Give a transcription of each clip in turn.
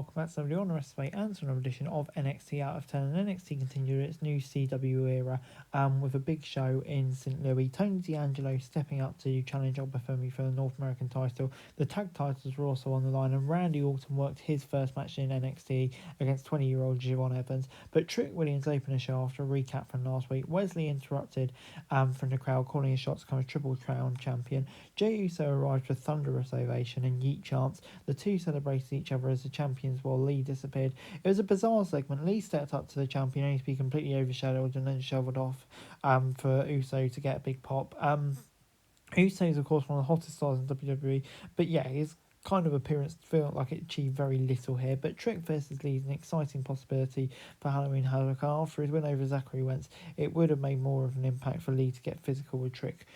welcome back to the Honor Wrestling and to another edition of NXT Out of 10. And NXT continued its new CW era with a big show in St. Louis. Tony D'Angelo stepping up to challenge Obafemi for the North American title. The tag titles were also on the line, and Randy Orton worked his first match in NXT against 20-year-old Javon Evans. But Trick Williams opened the show after a recap from last week. Wesley interrupted from the crowd, calling his shot to become a Triple Crown champion. Jey Uso arrived with thunderous ovation and yeet chants. The two celebrated each other as the champions while Lee disappeared. It was a bizarre segment. Lee stepped up to the champion only to be completely overshadowed and then shoveled off for Uso to get a big pop. Uso is, of course, one of the hottest stars in WWE, but yeah, his kind of appearance felt like it achieved very little here. But Trick versus Lee is an exciting possibility for Halloween Havoc. After his win over Zachary Wentz, it would have made more of an impact for Lee to get physical with Trick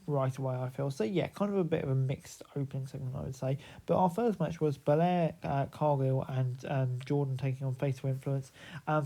right away, I feel. So yeah, kind of a bit of a mixed opening segment, I would say. But our first match was Belair, Cargill and Jordan taking on Fatal Influence.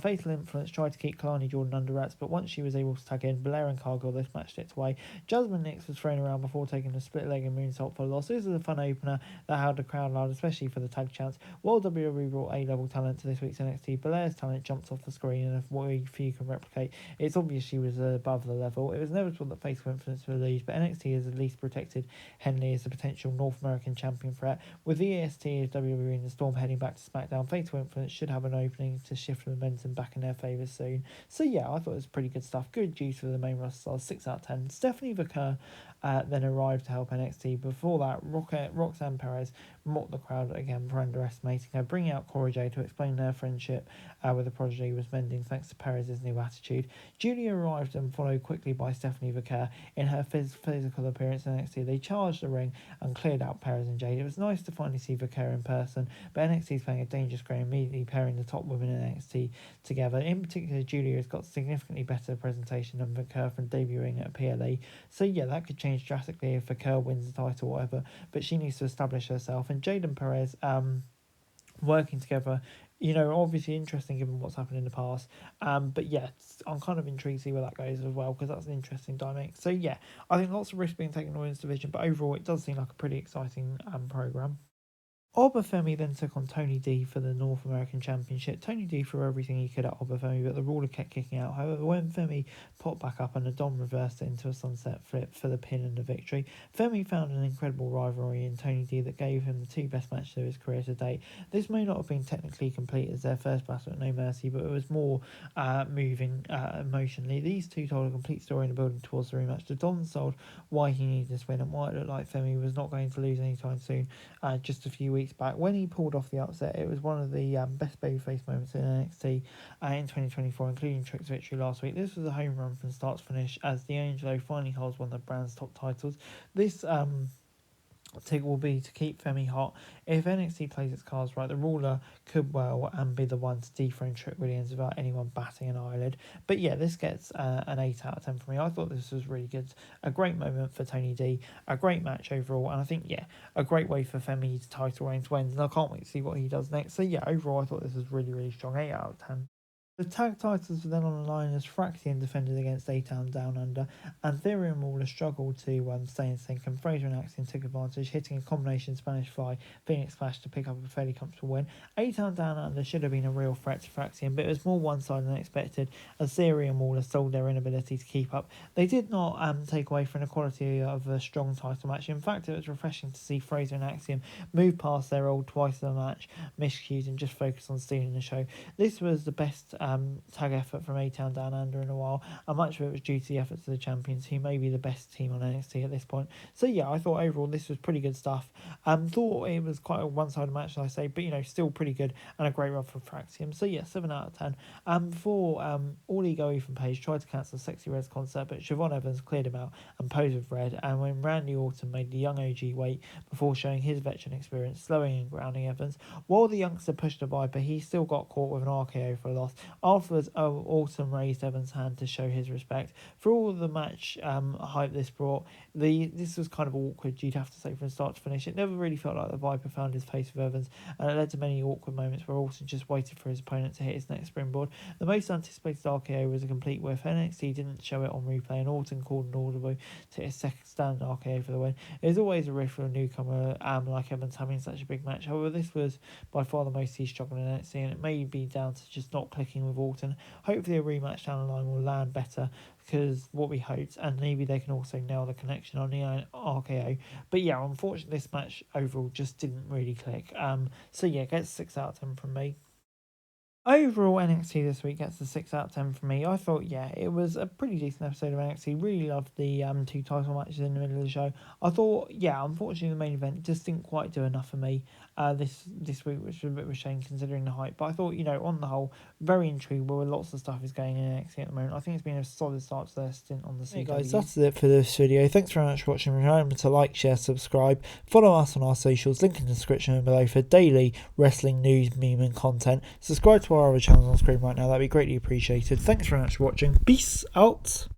Fatal Influence tried to keep Kalani Jordan under wraps, but once she was able to tag in, Belair and Cargill, this match slipped away. Jasmine Nix was thrown around before taking a split leg and moonsault for a loss. This is a fun opener that held the crowd loud, especially for the tag chants. While WWE brought A-level talent to this week's NXT, Belair's talent jumped off the screen, and if few can replicate, it's obvious she was above the level. It was inevitable that Fatal Influence would lose, but NXT has at least protected Henley as a potential North American champion threat. With the EST as WWE and the Storm heading back to SmackDown, Fatal Influence should have an opening to shift the momentum back in their favour soon. So yeah, I thought it was pretty good stuff. Good juice for the main roster stars, 6 out of 10. Stephanie Vaquer then arrived to help NXT. Before that, Roxanne Perez mocked the crowd again for underestimating her, bringing out Cora Jade to explain their friendship with the prodigy was mending thanks to Perez's new attitude. Julia arrived and followed quickly by Stephanie Vaquer in her physical appearance in NXT. They charged the ring and cleared out Perez and Jade. It was nice to finally see Vaquer in person, but NXT is playing a dangerous game, immediately pairing the top women in NXT together. In particular, Julia has got significantly better presentation than Vaquer from debuting at PLE. So yeah, that could change drastically if Vaquer wins the title or whatever, but she needs to establish herself. And Jade and Perez working together, obviously interesting given what's happened in the past. But yeah, I'm kind of intrigued to see where that goes as well, because that's an interesting dynamic. So yeah, I think lots of risk being taken on this division, but overall it does seem like a pretty exciting program. Obafemi then took on Tony D for the North American Championship. Tony D threw everything he could at Obafemi, but the ruler kept kicking out. However, when Femi popped back up and the Dom reversed it into a sunset flip for the pin and the victory, Femi found an incredible rivalry in Tony D that gave him the 2 best matches of his career to date. This may not have been technically complete as their first battle at No Mercy, but it was more moving emotionally. These two told a complete story in the building towards the rematch. The Don sold why he needed this win and why it looked like Femi was not going to lose anytime soon, just a few weeks back. When he pulled off the upset, it was one of the best babyface moments in NXT in 2024, including Trick's victory last week. This was a home run from start to finish, as D'Angelo finally holds one of the brand's top titles. This tick will be to keep Femi hot. If NXT plays its cards right, the ruler could well be the one to dethrone Trick Williams without anyone batting an eyelid. But yeah, this gets an 8 out of 10 for me. I thought this was really good. A great moment for Tony D, a great match overall, and I think, yeah, a great way for Femi's title reign to end, and I can't wait to see what he does next. So yeah, overall I thought this was really, really strong. 8 out of 10. The tag titles were then on the line as Fraxian defended against A-Town Down Under, and Theory and Waller struggled to stay in sync, and Fraser and Axiom took advantage, hitting a combination Spanish Fly, Phoenix Splash to pick up a fairly comfortable win. A-Town Down Under should have been a real threat to Fraxian, but it was more one-sided than expected, as Theory and Waller sold their inability to keep up. They did not take away from the quality of a strong title match. In fact, it was refreshing to see Fraser and Axiom move past their old twice-a-match miscues and just focus on stealing the show. This was the best tag effort from A-Town Down Under in a while, and much of it was due to the efforts of the champions, who may be the best team on NXT at this point. So yeah, I thought overall this was pretty good stuff. Thought it was quite a one-sided match, as I say, but still pretty good, and a great run for Fraxium. So yeah, 7 out of 10. Before All Ego Ethan Page tried to cancel Sexy Red's concert, but Siobhan Evans cleared him out and posed with Red, and when Randy Orton made the young OG wait before showing his veteran experience, slowing and grounding Evans, while the youngster pushed the Viper, he still got caught with an RKO for a loss. Afterwards, Orton raised Evans' hand to show his respect. For all of the match hype this brought, this was kind of awkward, you'd have to say, from start to finish. It never really felt like the Viper found his face with Evans, and it led to many awkward moments where Orton just waited for his opponent to hit his next springboard. The most anticipated RKO was a complete whiff. NXT didn't show it on replay, and Orton called an audible to his second stand RKO for the win. It was always a risk for a newcomer like Evans having such a big match. However, this was by far the most he's struggled in NXT, and it may be down to just not clicking with Orton. Hopefully a rematch down the line will land better, because what we hoped, and maybe they can also nail the connection on the RKO. But yeah, unfortunately this match overall just didn't really click. So yeah, gets 6 out of 10 from me. Overall, NXT this week gets a 6 out of 10 from me. I thought, yeah, it was a pretty decent episode of NXT. Really loved the 2 title matches in the middle of the show. I thought, yeah, unfortunately the main event just didn't quite do enough for me this week, which was a bit of a shame considering the hype. But I thought, on the whole, very intrigued where lots of stuff is going in NXT at the moment. I think it's been a solid start to their stint on the CW. Hey guys, that's it for this video. Thanks very much for watching. Remember to like, share, subscribe. Follow us on our socials, link in the description below for daily wrestling news, meme and content. Subscribe to our other channels on screen right now, that'd be greatly appreciated. Thanks very much for watching. Peace out.